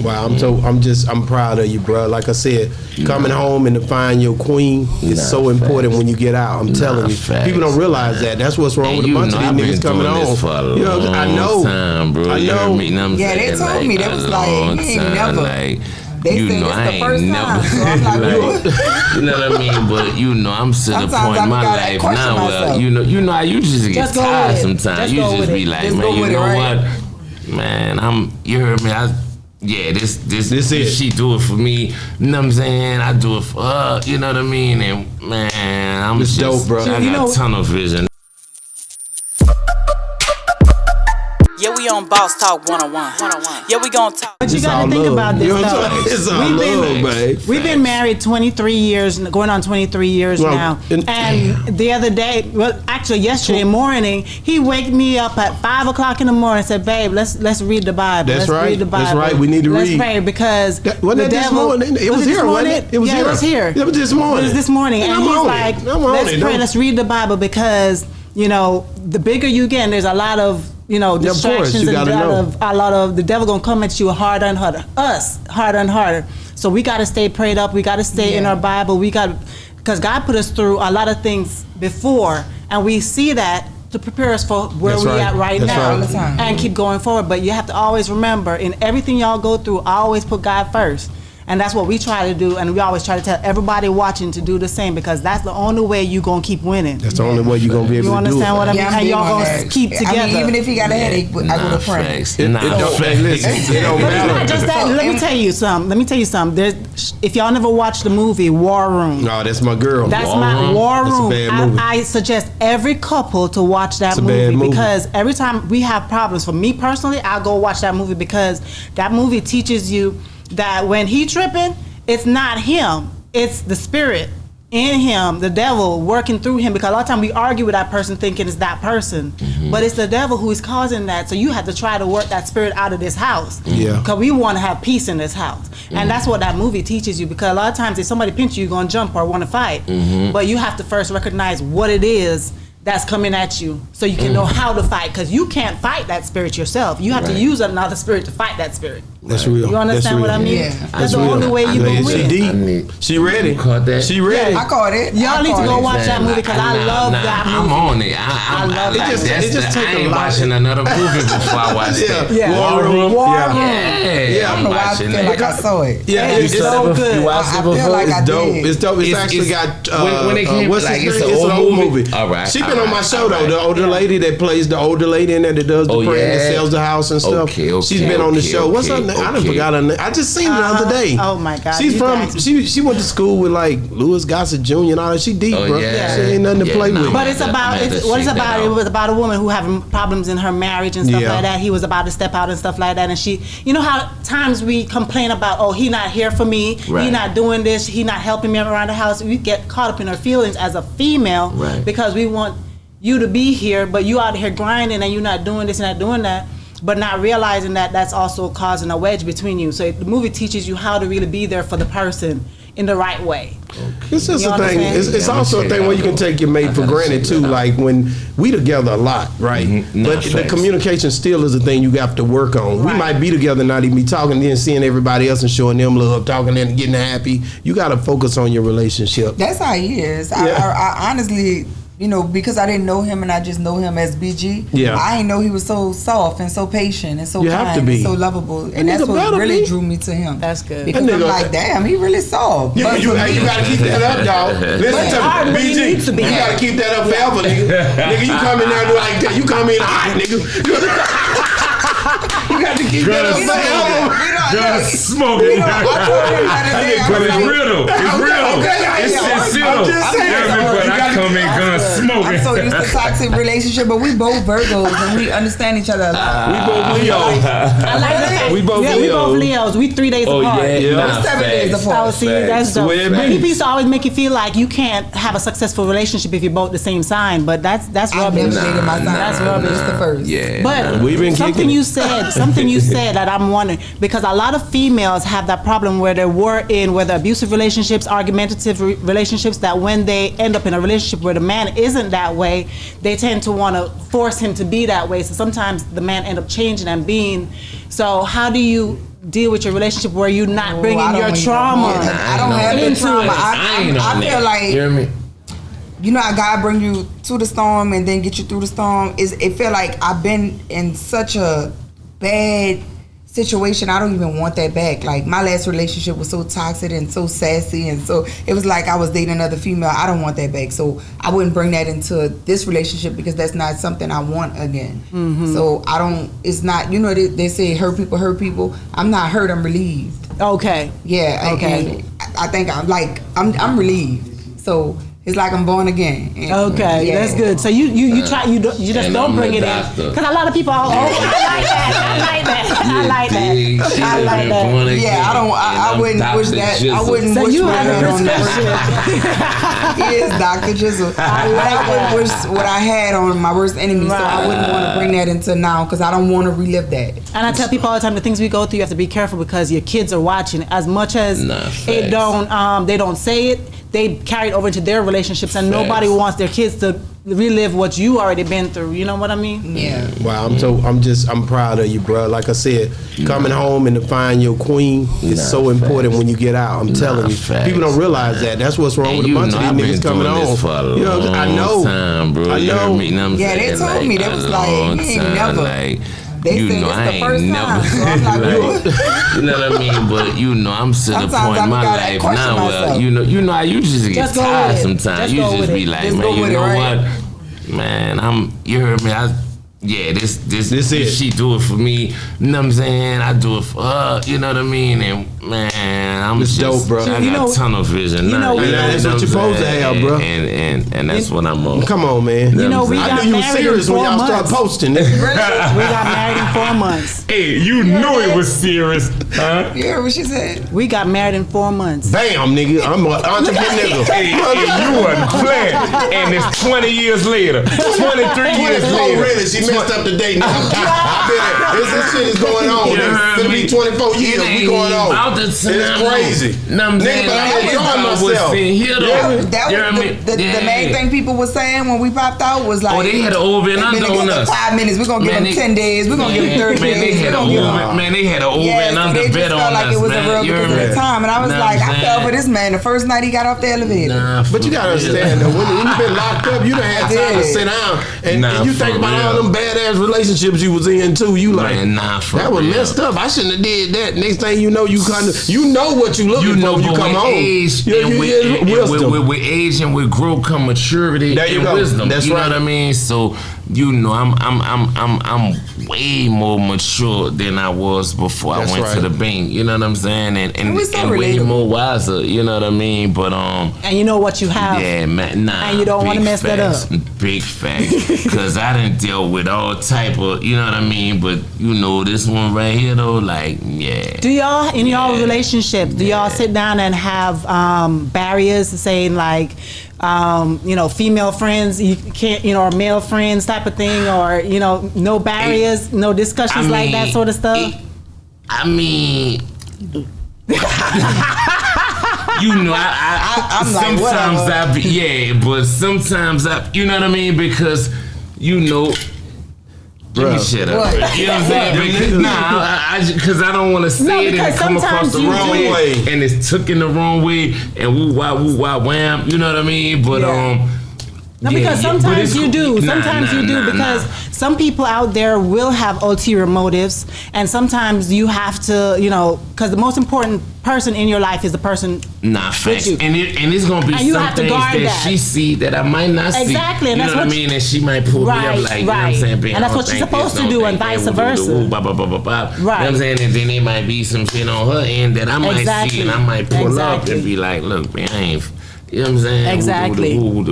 Wow, I'm proud of you, bro. Like I said, coming home and to find your queen is so important when you get out. I'm telling you, people don't realize that. That's what's wrong with a bunch of these niggas coming home. I know, time, bro. I know. Yeah, they told me they was like, he ain't never. They you say know, it's I the ain't first never. time, so I'm like, You know what I mean? But you know, I'm to the Sometimes point in my gotta life question now where myself. you know, I usually get tired sometimes. You just be like, Just man, go you with know it, right? what? Man, you heard me. This it. She do it for me. You know what I'm saying? I do it for her. You know what I mean? And man, I'm It's just dope, bro. I got tunnel vision. Yeah, we on Boss Talk 101. Yeah, we gonna talk. But you gotta think about this, though. It's all love, babe. We've been married 23 years, going on 23 years now. And the other day, well, actually yesterday morning, he waked me up at 5 o'clock in the morning and said, babe, let's read the Bible. That's let's right. Read the Bible. That's right. We need to read. Let's pray because Wasn't the it this devil. morning? It was here, wasn't it? It was yeah, here. It was here. It was this morning. It was this morning. And I'm he's on like, it. I'm on let's it. pray, let's read the Bible because, you know, the bigger you get, and there's a lot of, you know, distractions and a lot of the devil gonna come at you harder and harder. Harder and harder. So we gotta stay prayed up. We gotta stay in our Bible. Because God put us through a lot of things before, and we see that to prepare us for where we at right now and keep going forward. But you have to always remember, in everything y'all go through, always put God first. And that's what we try to do, and we always try to tell everybody watching to do the same because that's the only way you're going to keep winning. That's the only way you're going to be able to do it. You understand what I mean? Yeah, and y'all going to keep together. I mean, even if he got a headache, I go to pray. It don't matter. Not just that. Let me tell you something. If y'all never watched the movie War Room. No, that's my girl. That's my War Room. That's a bad movie. I suggest every couple to watch that movie because every time we have problems, for me personally, I'll go watch that movie because that movie teaches you that when he tripping, it's not him, it's the spirit in him, the devil working through him, because a lot of times we argue with that person thinking it's that person, but it's the devil who is causing that. So you have to try to work that spirit out of this house, because we want to have peace in this house. And that's what that movie teaches you, because a lot of times if somebody pinch you, you're going to jump or want to fight, but you have to first recognize what it is that's coming at you so you can know how to fight, because you can't fight that spirit yourself. You have to use another spirit to fight that spirit. That's real. You understand what I mean? Yeah. That's the only way you can win. She ready. She ready. I caught it. Y'all need to go watch that movie because I love that movie. I'm on it. I love it. It just take I a ain't lot. watching another movie before I watch that. War Room. Yeah, I'm watching it. Like I saw it. Yeah, it's so good. I feel like I did. It's dope. It's actually got when it came, what's like, his it's name? It's an old movie. All right. She been on my show though. The older lady that plays the older lady in there that does the praying and sells the house and stuff. She's been on the show. What's her name? I done forgot her name. I just seen her the other day. Oh my God. She's from she went to school with like Louis Gossett Jr. and all that. She deep, bro. She ain't nothing to play with. But it's about it was about a woman who having problems in her marriage and stuff like that. He was about to step out and stuff like that, and she, you know how times we complain about, oh, he not here for me, he not doing this, he not helping me around the house. We get caught up in our feelings as a female because we want you to be here, but you out here grinding and you're not doing this and not doing that, but not realizing that that's also causing a wedge between you. So the movie teaches you how to really be there for the person in the right way. It's just a thing. It's also a thing where you can take your mate for granted too. Like when we together a lot, right? But the communication still is a thing you have to work on. We might be together, not even be talking, then seeing everybody else and showing them love, talking and getting happy. You got to focus on your relationship. That's how he is. I honestly, you know, because I didn't know him and I just know him as BG. I didn't know he was so soft and so patient and so kind and so lovable, and that's what really drew me to him. That's good. Because I'm like, damn, he really soft. Yeah, you gotta keep that up, dog. Listen to me, BG. You gotta keep that up forever, nigga. Nigga, you come in there and like that. You come in hot, nigga. You got to keep that up forever. Just smoking. But it's real though. It's real. It's sincere. I come in gun smoking. I'm so used to toxic relationship, but we both Virgos and we understand each other a lot. We both Leos. I like that. We both Leos. We both Leos. We 3 days apart. We're 7 days apart. Oh, see, that's dope. People used to always make you feel like you can't have a successful relationship if you're both the same sign, but that's rubbish. I've never dated my sign. That's rubbish. It's the first. Yeah. But we've been something you said that I'm wondering, because a lot of females have that problem where they were in whether abusive relationships, argumentative relationships, that when they end up in a relationship where the man isn't that way, they tend to want to force him to be that way. So sometimes the man end up changing and being. So how do you deal with your relationship where you're not bringing your trauma I don't have the trauma. I feel like, you hear me? You know how God bring you to the storm and then get you through the storm? It feel like I've been in such a bad situation. I don't even want that back. Like, my last relationship was so toxic and so sassy, and so it was like I was dating another female. I don't want that back. So I wouldn't bring that into this relationship because that's not something I want again. Mm-hmm. So I don't, it's not, you know, they say hurt people. I'm not hurt, I'm relieved. Okay. Yeah. Okay. And I think I'm relieved. So it's like I'm born again. And, okay, yeah. That's good. So you just don't bring it in, because a lot of people are. I like that. Yeah, I wouldn't wish that. I wouldn't wish my head on that. He is Dr. Jizzle. I wouldn't wish what I had on my worst enemy. Right. So I wouldn't want to bring that into now because I don't want to relive that. And I tell people all the time, the things we go through, you have to be careful because your kids are watching. As much as they don't say it. They carry it over to their relationships, and nobody wants their kids to relive what you already been through. You know what I mean? Yeah. Wow. I'm proud of you, bro. Like I said, coming home and to find your queen is so important when you get out. I'm telling you, people don't realize that. That's what's wrong with a bunch of these niggas coming home. You know, I know. Time, bro. I know. Yeah, they told me that was like he ain't never. They say it's the first time, so I'm like, you know what I mean? But you know, I'm to the point in my life now where you know, I usually get tired sometimes. You just be like, man, you know what, man, you heard me. This is she do it for me. You know what I'm saying? I do it for her. You know what I mean? And man, I'm just dope, bro. I got tunnel vision. That's what you're supposed to have, bro. And that's what I'm on. Come on, man. You know, I knew you were serious when y'all started posting. We got married in 4 months. Hey, you knew it was serious, huh? You heard what she said? We got married in 4 months. Bam, nigga. I'm an entrepreneur. Hey, you wasn't playing. And it's 20 years later. 23 years later. Really, she messed up the date now. This shit is going on. It's gonna be 24 years. We going on. It's crazy. Nigga, but I'm enjoying myself. The main thing people were saying when we popped out was like, they had an over and under on us. 5 minutes. We're gonna give them 10 days. We're gonna give them 30 days. They had an over and under bet on us. Like it was a real because of the time, and I was like, I fell for this man the first night he got off the elevator. But you gotta understand though, when you've been locked up, you done had time to sit down and you think about all them badass relationships you was in too. You like that was messed up. I shouldn't have did that. Next thing you know, you know what you looking for when you come home. With age and with growth come maturity and wisdom. That's you right. know what I mean? So you know, I'm way more mature than I was before I went to the bank. You know what I'm saying? And way more wiser. You know what I mean? But and you know what you have. Yeah, man. Nah. And you don't want to mess that up. Big fact. Because I done dealt with all type of, you know what I mean? But you know, this one right here though, like, yeah. Do y'all in y'all relationships? Do y'all sit down and have barriers saying like? You know, female friends, you can't, you know, or male friends type of thing, or, you know, no barriers, no discussions like that sort of stuff? I mean, you know, I'm sometimes like, but sometimes you know what I mean? Because, you know, let me shut up. You know what I'm saying? Because I don't want to say it and come across the wrong way, and it's took in the wrong way, and woo wah wham. You know what I mean? But no, because sometimes you do. Sometimes you do because some people out there will have ulterior motives, and sometimes you have to, you know, because the most important person in your life is the person facts. And it's gonna be some things that she see that I might not see. Exactly, and you know what I mean? And she might pull me up like, you know what I'm saying? And that's what she's supposed to do, and vice versa. You know what I'm saying? And then there might be some shit on her end that I might see, and I might pull up and be like, look, man, I ain't. You know what I'm saying? Exactly. You know what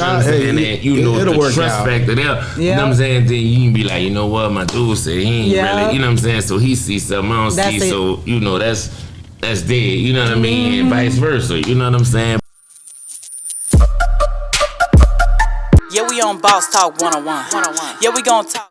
I'm saying? And you know the trust factor there. You know what I'm saying? Then you can be like, you know what, my dude said he ain't really, you know what I'm saying? So he sees something I don't see. So, you know, that's dead. You know what I mean? And vice versa. You know what I'm saying? Yeah, we on Boss Talk 101. Yeah, we gonna talk.